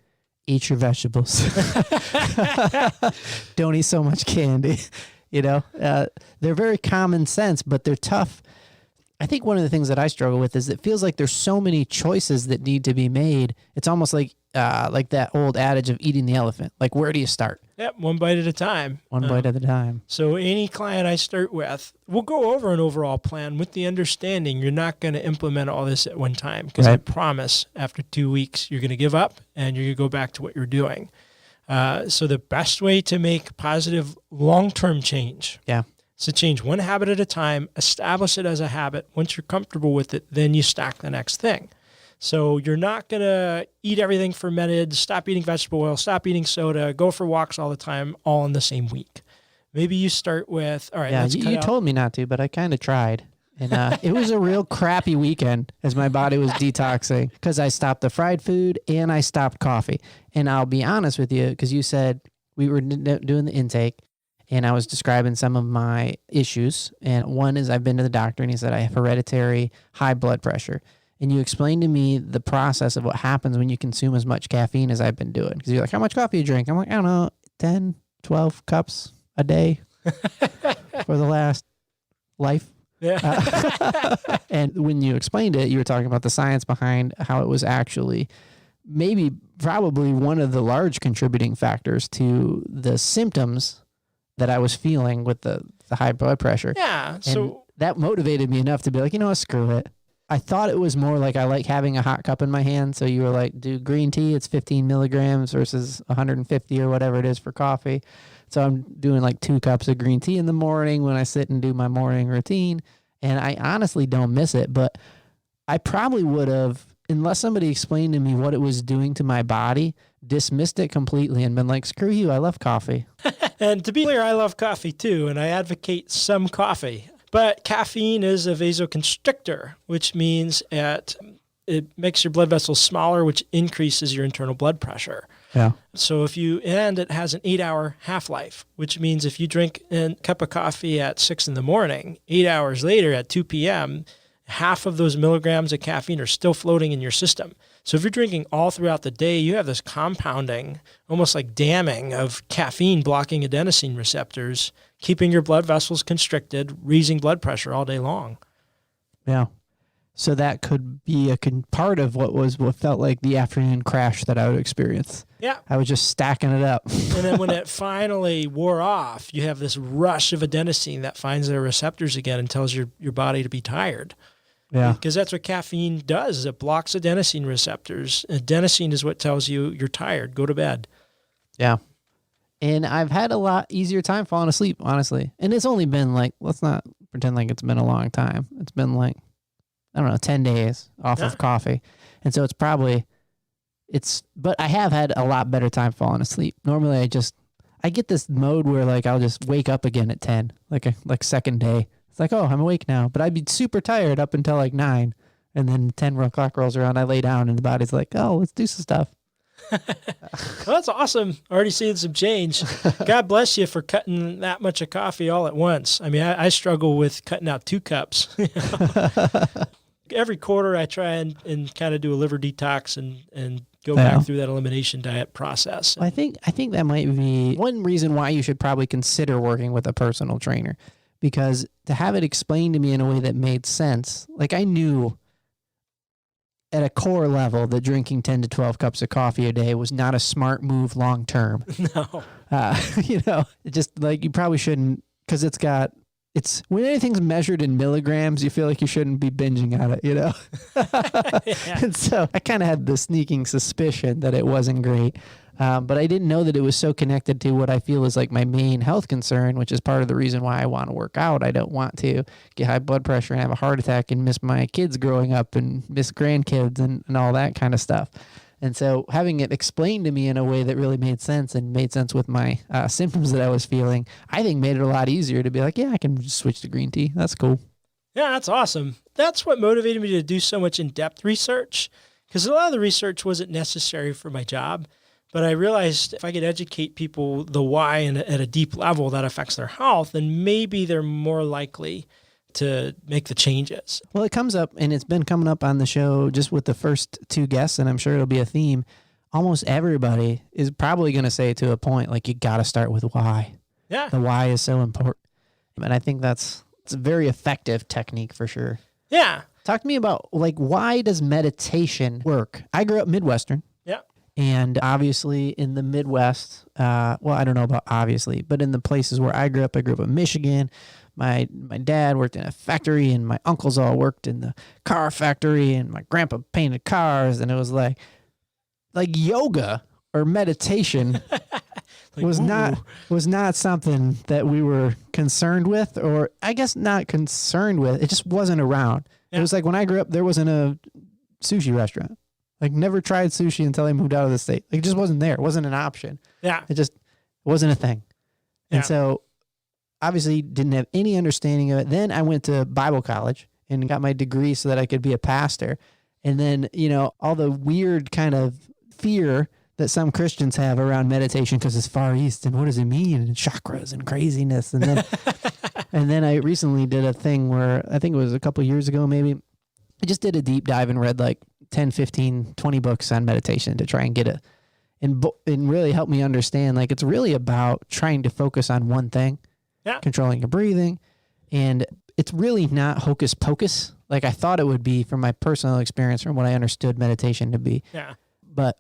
Eat your vegetables. Don't eat so much candy. They're very common sense, but they're tough. I think one of the things that I struggle with is it feels like there's so many choices that need to be made. It's almost like that old adage of eating the elephant. Like, where do you start? Yep, one bite at a time. One bite at a time. So any client I start with, we'll go over an overall plan with the understanding you're not going to implement all this at one time, because I promise after 2 weeks you're going to give up and you're going to go back to what you're doing. So the best way to make positive long-term change is to change one habit at a time, establish it as a habit. Once you're comfortable with it, then you stack the next thing. So you're not going to eat everything fermented, stop eating vegetable oil, stop eating soda, go for walks all the time, all in the same week. Maybe you start with, all right, let's cut out. You told me not to, but I kind of tried. And it was a real crappy weekend as my body was detoxing, because I stopped the fried food and I stopped coffee. And I'll be honest with you, because you said we were doing the intake and I was describing some of my issues. And one is I've been to the doctor and he said I have hereditary high blood pressure. And you explained to me the process of what happens when you consume as much caffeine as I've been doing. Because you're like, how much coffee you drink? I'm like, I don't know, 10, 12 cups a day for the last life. Yeah. And when you explained it, you were talking about the science behind how it was actually probably one of the large contributing factors to the symptoms that I was feeling with the high blood pressure. Yeah. And so that motivated me enough to be like, you know what, screw it. I thought it was more like I like having a hot cup in my hand. So you were like, do green tea, it's 15 milligrams versus 150 or whatever it is for coffee. So I'm doing like 2 cups of green tea in the morning when I sit and do my morning routine. And I honestly don't miss it, but I probably would have, unless somebody explained to me what it was doing to my body, dismissed it completely and been like, screw you, I love coffee. And to be clear, I love coffee too, and I advocate some coffee. But caffeine is a vasoconstrictor, which means it makes your blood vessels smaller, which increases your internal blood pressure. Yeah. So and it has an 8-hour half-life, which means if you drink a cup of coffee at 6 in the morning, 8 hours later at 2 p.m., half of those milligrams of caffeine are still floating in your system. So if you're drinking all throughout the day, you have this compounding, almost like damming of caffeine blocking adenosine receptors, keeping your blood vessels constricted, raising blood pressure all day long. Yeah. So that could be a part of what felt like the afternoon crash that I would experience. Yeah. I was just stacking it up. And then when it finally wore off, you have this rush of adenosine that finds their receptors again and tells your body to be tired. Yeah. Because that's what caffeine does. It blocks adenosine receptors. Adenosine is what tells you you're tired. Go to bed. Yeah. And I've had a lot easier time falling asleep, honestly. And it's only been like, let's not pretend like it's been a long time. It's been like, I don't know, 10 days off of coffee. And so but I have had a lot better time falling asleep. Normally I get this mode where like I'll just wake up again at 10, like second day. It's like, oh, I'm awake now. But I'd be super tired up until like 9. And then 10 o'clock rolls around, I lay down and the body's like, oh, let's do some stuff. Well, that's awesome. Already seeing some change. God bless you for cutting that much of coffee all at once. I mean, I struggle with cutting out 2 cups. Every quarter I try and kind of do a liver detox and go back through that elimination diet process. I think that might be one reason why you should probably consider working with a personal trainer, because to have it explained to me in a way that made sense, like I knew at a core level that drinking 10 to 12 cups of coffee a day was not a smart move long term. No. Just like you probably shouldn't, because when anything's measured in milligrams, you feel like you shouldn't be binging on it, Yeah. And so I kind of had the sneaking suspicion that it wasn't great. But I didn't know that it was so connected to what I feel is like my main health concern, which is part of the reason why I want to work out. I don't want to get high blood pressure and have a heart attack and miss my kids growing up and miss grandkids and all that kind of stuff. And so having it explained to me in a way that really made sense and made sense with my symptoms that I was feeling, I think made it a lot easier to be like, yeah, I can just switch to green tea. That's cool. Yeah, that's awesome. That's what motivated me to do so much in-depth research, because a lot of the research wasn't necessary for my job. But I realized if I could educate people the why and at a deep level that affects their health, then maybe they're more likely to make the changes. Well, it comes up, and it's been coming up on the show just with the first two guests, and I'm sure it'll be a theme. Almost everybody is probably going to say to a point, like, you got to start with why. Yeah. The why is so important. And I think it's a very effective technique for sure. Yeah. Talk to me about, like, why does meditation work? I grew up Midwestern. Yeah. And obviously in the Midwest, well, I don't know about obviously, but in the places where I grew up in Michigan. My dad worked in a factory, and my uncles all worked in the car factory, and my grandpa painted cars, and it was like yoga or meditation was not something that we were concerned with, or I guess not concerned with. It just wasn't around. Yeah. It was like when I grew up, there wasn't a sushi restaurant. Like, never tried sushi until I moved out of the state. Like, it just wasn't there. It wasn't an option. Yeah. It just wasn't a thing. And so obviously didn't have any understanding of it. Then I went to Bible college and got my degree so that I could be a pastor. And then, all the weird kind of fear that some Christians have around meditation because it's Far East and what does it mean, and chakras and craziness. And then, and then I recently did a thing where I think it was a couple years ago, maybe I just did a deep dive and read like 10, 15, 20 books on meditation to try and get it and really help me understand, like, it's really about trying to focus on one thing. Yeah. Controlling your breathing. And it's really not hocus pocus like I thought it would be from my personal experience, from what I understood meditation to be. Yeah. But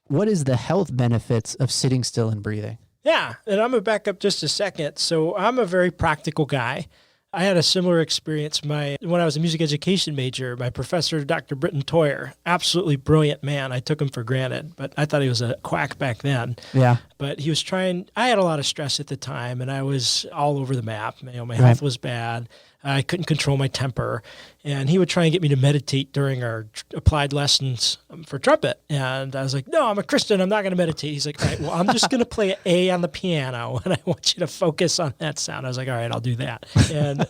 what is the health benefits of sitting still and breathing? Yeah. And I'm going to back up just a second. So I'm a very practical guy. I had a similar experience. When I was a music education major, my professor, Dr. Britton Toyer, absolutely brilliant man. I took him for granted, but I thought he was a quack back then. Yeah. But he was I had a lot of stress at the time, and I was all over the map. My health was bad. I couldn't control my temper. And he would try and get me to meditate during our applied lessons for trumpet. And I was like, no, I'm a Christian. I'm not going to meditate. He's like, all right, well, I'm just going to play an A on the piano, and I want you to focus on that sound. I was like, all right, I'll do that. And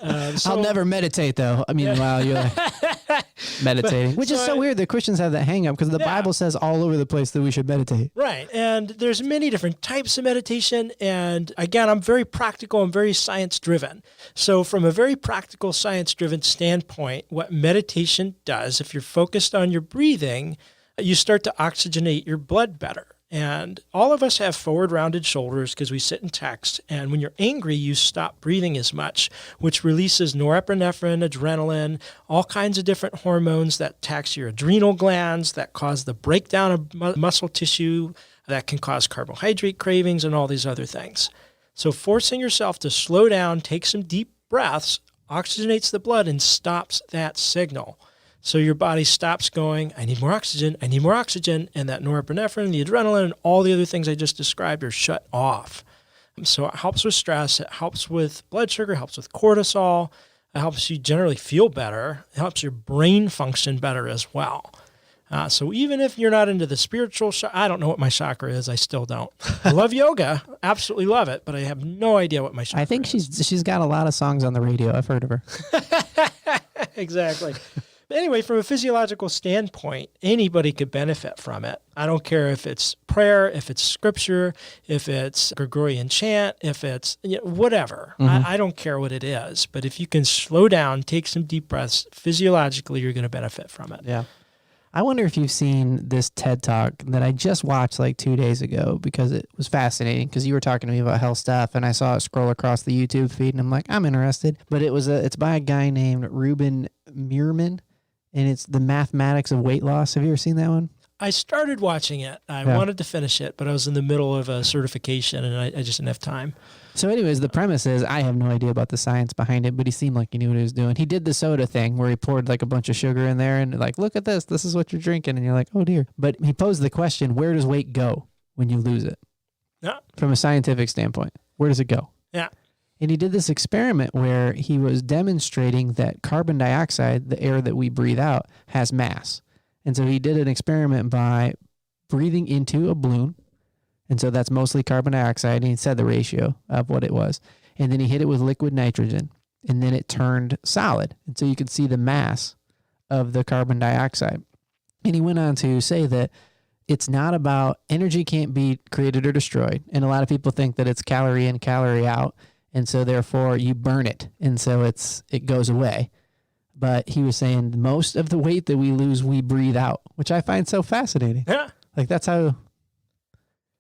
I'll never meditate, though. I mean, while you're like meditating, which is so weird that Christians have that hang up, because the Bible says all over the place that we should meditate. Right. And there's many different types of meditation. And again, I'm very practical. I'm very science-driven. So from a very practical, science-driven standpoint, what meditation does, if you're focused on your breathing, you start to oxygenate your blood better. And all of us have forward rounded shoulders because we sit and text. And when you're angry, you stop breathing as much, which releases norepinephrine, adrenaline, all kinds of different hormones that tax your adrenal glands, that cause the breakdown of muscle tissue, that can cause carbohydrate cravings and all these other things. So forcing yourself to slow down, take some deep breaths, oxygenates the blood and stops that signal. So your body stops going, I need more oxygen, and that norepinephrine, the adrenaline, and all the other things I just described are shut off. So it helps with stress, it helps with blood sugar, it helps with cortisol, it helps you generally feel better, it helps your brain function better as well. So even if you're not into the spiritual, I don't know what my chakra is. I still don't. I love yoga, absolutely love it, but I have no idea what my chakra is. I think she's got a lot of songs on the radio. I've heard of her. Exactly. But anyway, from a physiological standpoint, anybody could benefit from it. I don't care if it's prayer, if it's scripture, if it's Gregorian chant, if it's whatever. Mm-hmm. I don't care what it is. But if you can slow down, take some deep breaths, physiologically, you're going to benefit from it. Yeah. I wonder if you've seen this TED Talk that I just watched like 2 days ago, because it was fascinating, because you were talking to me about health stuff and I saw it scroll across the YouTube feed and I'm like, I'm interested. But it's by a guy named Ruben Meerman, and it's The Mathematics of Weight Loss. Have you ever seen that one? I started watching it. I wanted to finish it, but I was in the middle of a certification and I just didn't have time. So anyways, the premise is, I have no idea about the science behind it, but he seemed like he knew what he was doing. He did the soda thing where he poured like a bunch of sugar in there and like, look at this. This is what you're drinking. And you're like, oh dear. But he posed the question, where does weight go when you lose it? Yeah. From a scientific standpoint, where does it go? Yeah. And he did this experiment where he was demonstrating that carbon dioxide, the air that we breathe out, has mass. And so he did an experiment by breathing into a balloon. And so that's mostly carbon dioxide. And he said the ratio of what it was. And then he hit it with liquid nitrogen. And then it turned solid. And so you could see the mass of the carbon dioxide. And he went on to say that it's not about energy can't be created or destroyed. And a lot of people think that it's calorie in, calorie out. And so therefore you burn it. And so it goes away. But he was saying most of the weight that we lose, we breathe out, which I find so fascinating. Yeah. Like that's how,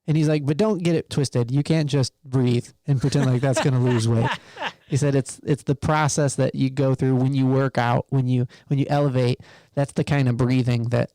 and he's like, but don't get it twisted. You can't just breathe and pretend like that's going to lose weight. He said it's the process that you go through when you work out, when you elevate. That's the kind of breathing that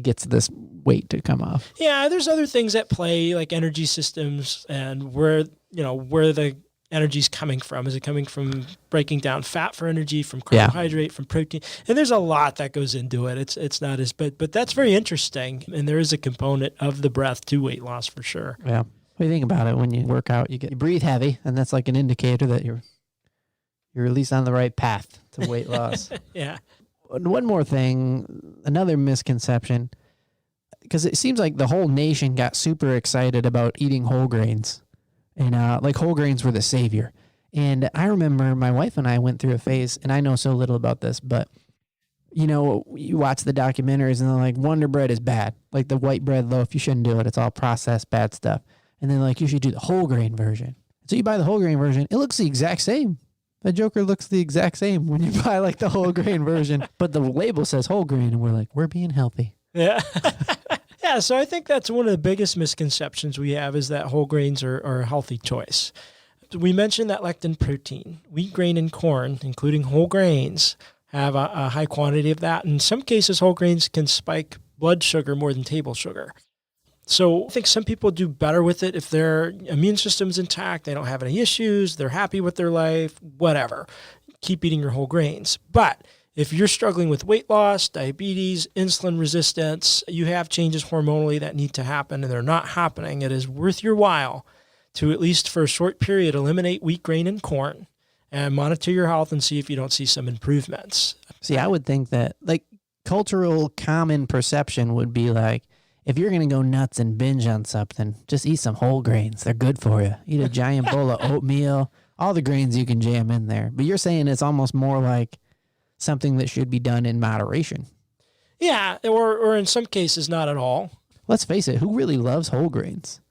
gets this weight to come off. Yeah, there's other things at play like energy systems and where the energy's coming from. Is it coming from breaking down fat for energy, from carbohydrate, from protein? And there's a lot that goes into it. It's not as, but that's very interesting. And there is a component of the breath to weight loss for sure. Yeah. What do you think about it? When you work out, you breathe heavy, and that's like an indicator that you're at least on the right path to weight loss. Yeah. One more thing, another misconception, because it seems like the whole nation got super excited about eating whole grains. And like whole grains were the savior. And I remember my wife and I went through a phase, and I know so little about this, but you watch the documentaries and they're like, Wonder Bread is bad. Like the white bread loaf, you shouldn't do it. It's all processed bad stuff. And then like, you should do the whole grain version. So you buy the whole grain version. It looks the exact same. The Joker looks the exact same when you buy like the whole grain version, but the label says whole grain, and we're like, we're being healthy. Yeah. Yeah, so I think that's one of the biggest misconceptions we have is that whole grains are a healthy choice. We mentioned that lectin protein. Wheat, grain, and corn, including whole grains, have a high quantity of that. In some cases, whole grains can spike blood sugar more than table sugar. So I think some people do better with it if their immune system's intact, they don't have any issues, they're happy with their life, whatever. Keep eating your whole grains. But if you're struggling with weight loss, diabetes, insulin resistance, you have changes hormonally that need to happen and they're not happening, it is worth your while to at least for a short period eliminate wheat, grain, and corn and monitor your health and see if you don't see some improvements. See, I would think that like cultural common perception would be like, if you're going to go nuts and binge on something, just eat some whole grains. They're good for you. Eat a giant bowl of oatmeal, all the grains you can jam in there. But you're saying it's almost more like something that should be done in moderation. Yeah, or in some cases, not at all. Let's face it, who really loves whole grains?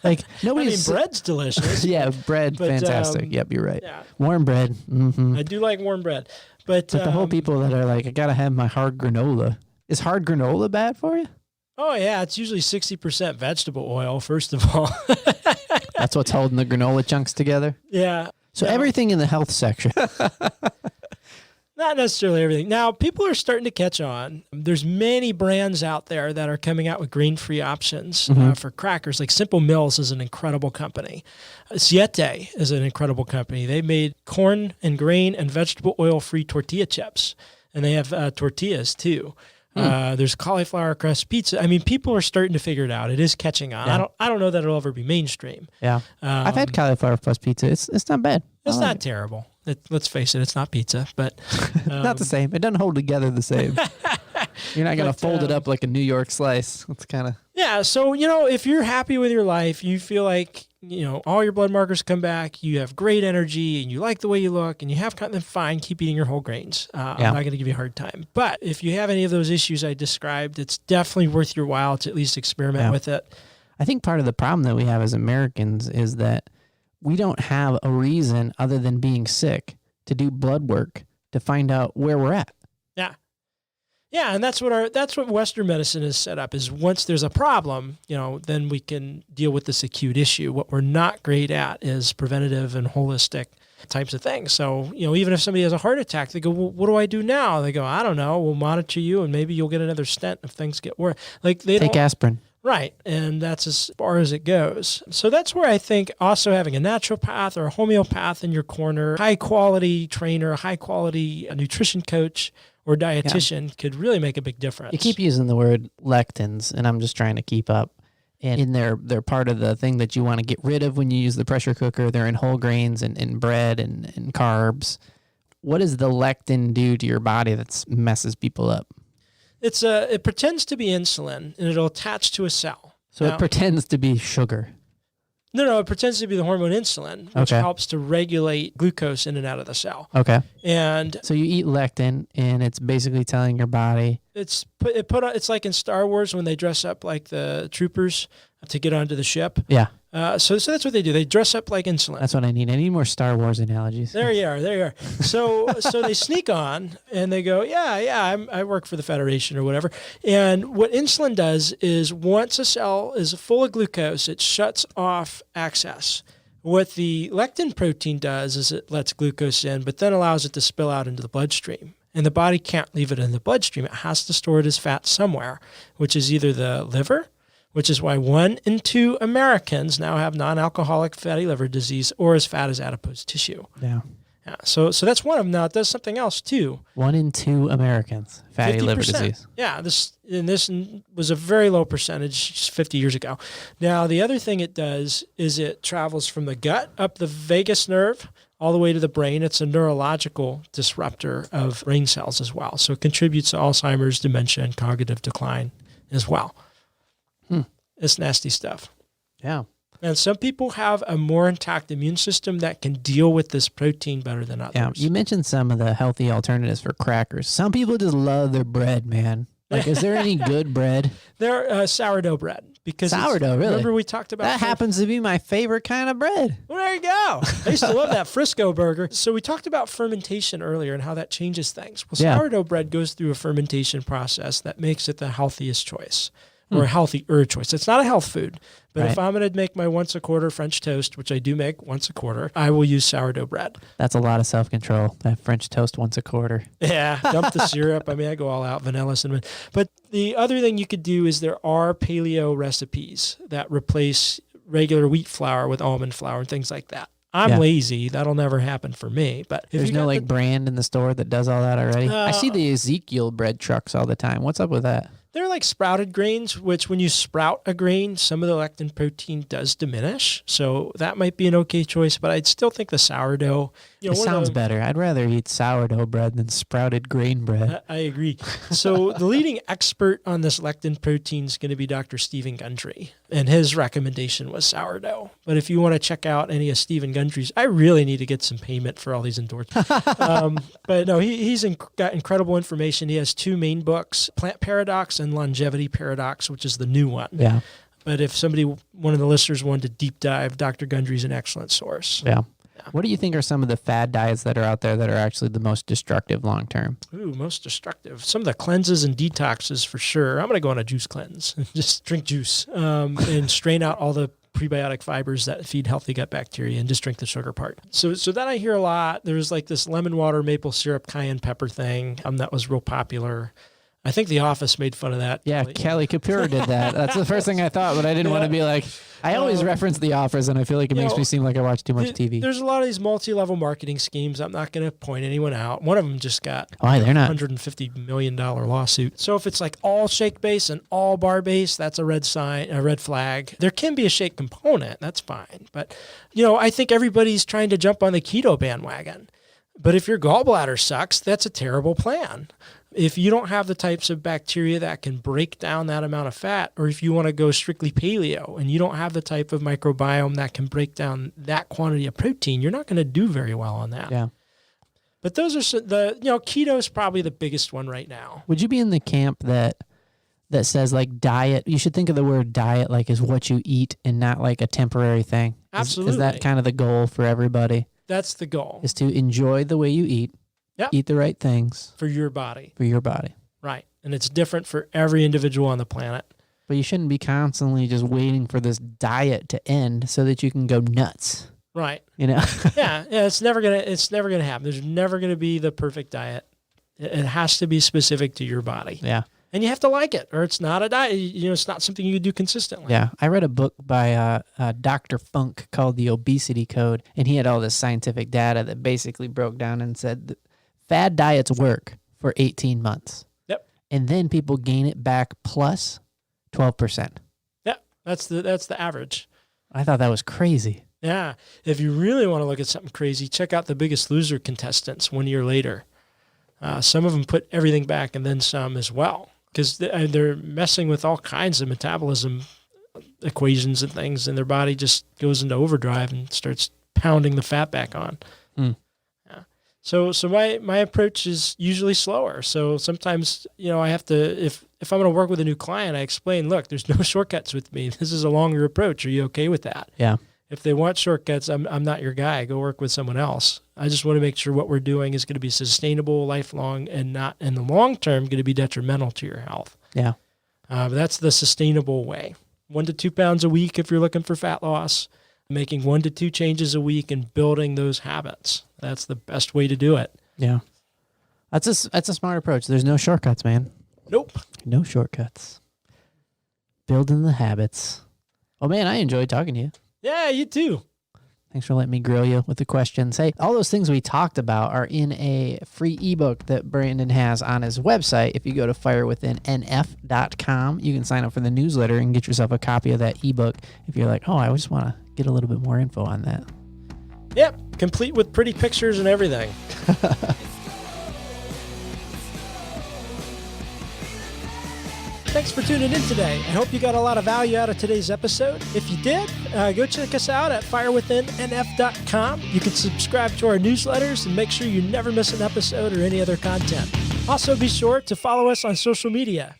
Like nobody's. Bread's delicious. Yeah, bread, but, fantastic. Yep, you're right. Yeah. Warm bread. Mm-hmm. I do like warm bread. But the whole people that are like, I got to have my hard granola. Is hard granola bad for you? Oh, yeah. It's usually 60% vegetable oil, first of all. That's what's holding the granola chunks together? Yeah. So everything in the health section. Not necessarily everything. Now, people are starting to catch on. There's many brands out there that are coming out with grain-free options for crackers. Like Simple Mills is an incredible company. Siete is an incredible company. They made corn and grain and vegetable oil-free tortilla chips. And they have tortillas, too. There's cauliflower crust pizza. I mean, people are starting to figure it out. It is catching on. Yeah. I don't know that it'll ever be mainstream. Yeah. I've had cauliflower crust pizza. It's not bad. It's not terrible. Let's face it, it's not pizza, but not the same. It doesn't hold together the same. You're not going to fold it up like a New York slice. It's kind of... Yeah, so, if you're happy with your life, you feel like, all your blood markers come back, you have great energy, and you like the way you look, and you have then fine, keep eating your whole grains. I'm not going to give you a hard time. But if you have any of those issues I described, it's definitely worth your while to at least experiment with it. I think part of the problem that we have as Americans is that we don't have a reason other than being sick to do blood work to find out where we're at. Yeah, and that's what Western medicine is set up, is once there's a problem, then we can deal with this acute issue. What we're not great at is preventative and holistic types of things. So, even if somebody has a heart attack, they go, well, what do I do now? They go, I don't know. We'll monitor you and maybe you'll get another stent if things get worse. Like take aspirin. Right, and that's as far as it goes. So that's where I think also having a naturopath or a homeopath in your corner, high-quality trainer, high-quality nutrition coach or dietitian could really make a big difference. You keep using the word lectins, and I'm just trying to keep up. And they're part of the thing that you want to get rid of when you use the pressure cooker. They're in whole grains and bread and carbs. What does the lectin do to your body that messes people up? It pretends to be insulin, and it'll attach to a cell. So it pretends to be sugar. No, it pretends to be the hormone insulin, which helps to regulate glucose in and out of the cell. Okay. And so you eat lectin, and it's basically telling your body. It's like in Star Wars when they dress up like the troopers to get onto the ship. Yeah. So that's what they do. They dress up like insulin. That's what I need. I need more Star Wars analogies. There you are. So they sneak on and they go, I work for the Federation or whatever. And what insulin does is once a cell is full of glucose, it shuts off access. What the lectin protein does is it lets glucose in, but then allows it to spill out into the bloodstream. And the body can't leave it in the bloodstream. It has to store it as fat somewhere, which is either the liver, which is why 1 in 2 Americans now have non-alcoholic fatty liver disease or as fat as adipose tissue. Yeah. So that's one of them. Now it does something else too. 1 in 2 Americans fatty 50%. Liver disease. Yeah, this was a very low percentage 50 years ago. Now the other thing it does is it travels from the gut up the vagus nerve all the way to the brain. It's a neurological disruptor of brain cells as well. So it contributes to Alzheimer's, dementia, and cognitive decline as well. It's nasty stuff. Yeah. And some people have a more intact immune system that can deal with this protein better than others. Yeah. You mentioned some of the healthy alternatives for crackers. Some people just love their bread, man. Like, is there any good bread? They're sourdough bread. Because sourdough, really? Remember we talked about that happens to be my favorite kind of bread. Well, there you go. I used to love that Frisco burger. So we talked about fermentation earlier and how that changes things. Well, sourdough bread goes through a fermentation process that makes it the healthiest choice. Or a healthier choice. It's not a health food, but if I'm going to make my once a quarter French toast, which I do make once a quarter, I will use sourdough bread. That's a lot of self-control. That French toast once a quarter. Yeah, dump the syrup. I mean, I go all out, vanilla, cinnamon. But the other thing you could do is there are paleo recipes that replace regular wheat flour with almond flour and things like that. I'm lazy. That'll never happen for me. But if there's no brand in the store that does all that already. I see the Ezekiel bread trucks all the time. What's up with that? They're like sprouted grains, which when you sprout a grain, some of the lectin protein does diminish. So that might be an okay choice, but I'd still think the sourdough. It sounds better. I'd rather eat sourdough bread than sprouted grain bread. I agree. So the leading expert on this lectin protein is going to be Dr. Stephen Gundry, and his recommendation was sourdough. But if you want to check out any of Stephen Gundry's, I really need to get some payment for all these endorsements. But no, he's got incredible information. He has 2 main books, Plant Paradox and Longevity Paradox, which is the new one. Yeah. But if one of the listeners wanted to deep dive, Dr. Gundry's an excellent source. Yeah. What do you think are some of the fad diets that are out there that are actually the most destructive long term? Ooh, most destructive. Some of the cleanses and detoxes for sure. I'm going to go on a juice cleanse. Just drink juice and strain out all the prebiotic fibers that feed healthy gut bacteria and just drink the sugar part. So that I hear a lot. There's like this lemon water, maple syrup, cayenne pepper thing that was real popular. I think The Office made fun of that. Yeah, Kelly Kapoor did that. That's the first thing I thought, but I didn't want to be like, I always reference The Office, and I feel like it makes me seem like I watch too much TV. There's a lot of these multi-level marketing schemes. I'm not going to point anyone out. One of them just got a $150 million lawsuit. So if it's like all shake base and all bar base, that's a red flag. There can be a shake component. That's fine. But, I think everybody's trying to jump on the keto bandwagon. But if your gallbladder sucks, that's a terrible plan. If you don't have the types of bacteria that can break down that amount of fat, or if you want to go strictly paleo and you don't have the type of microbiome that can break down that quantity of protein, you're not going to do very well on that. Yeah. But those are keto is probably the biggest one right now. Would you be in the camp that says like diet? You should think of the word diet like as what you eat and not like a temporary thing. Absolutely. Is that kind of the goal for everybody? That's the goal. Is to enjoy the way you eat. Yep. Eat the right things. For your body. Right. And it's different for every individual on the planet. But you shouldn't be constantly just waiting for this diet to end so that you can go nuts. Right. Yeah, it's never gonna happen. There's never gonna be the perfect diet. It has to be specific to your body. Yeah. And you have to like it, or it's not a diet. It's not something you do consistently. Yeah. I read a book by Dr. Funk called The Obesity Code, and he had all this scientific data that basically broke down and said that fad diets work for 18 months. Yep. And then people gain it back plus 12%. Yep. That's the average. I thought that was crazy. Yeah. If you really want to look at something crazy, check out The Biggest Loser contestants 1 year later. Some of them put everything back and then some as well. because they're messing with all kinds of metabolism equations and things, and their body just goes into overdrive and starts pounding the fat back on. Yeah. So my approach is usually slower. So sometimes, I have to, if I'm going to work with a new client, I explain, look, there's no shortcuts with me. This is a longer approach. Are you okay with that? Yeah. If they want shortcuts, I'm not your guy. Go work with someone else. I just want to make sure what we're doing is going to be sustainable, lifelong, and not in the long term going to be detrimental to your health. Yeah. But that's the sustainable way. 1 to 2 pounds a week if you're looking for fat loss. Making 1 to 2 changes a week and building those habits. That's the best way to do it. Yeah. That's a smart approach. There's no shortcuts, man. Nope. No shortcuts. Building the habits. Oh, man, I enjoyed talking to you. Yeah, you too. Thanks for letting me grill you with the questions. Hey, all those things we talked about are in a free ebook that Brandon has on his website. If you go to firewithinnf.com, you can sign up for the newsletter and get yourself a copy of that ebook if you're like, oh, I just want to get a little bit more info on that. Yep, complete with pretty pictures and everything. Thanks for tuning in today. I hope you got a lot of value out of today's episode. If you did, go check us out at firewithinnf.com. You can subscribe to our newsletters and make sure you never miss an episode or any other content. Also, be sure to follow us on social media.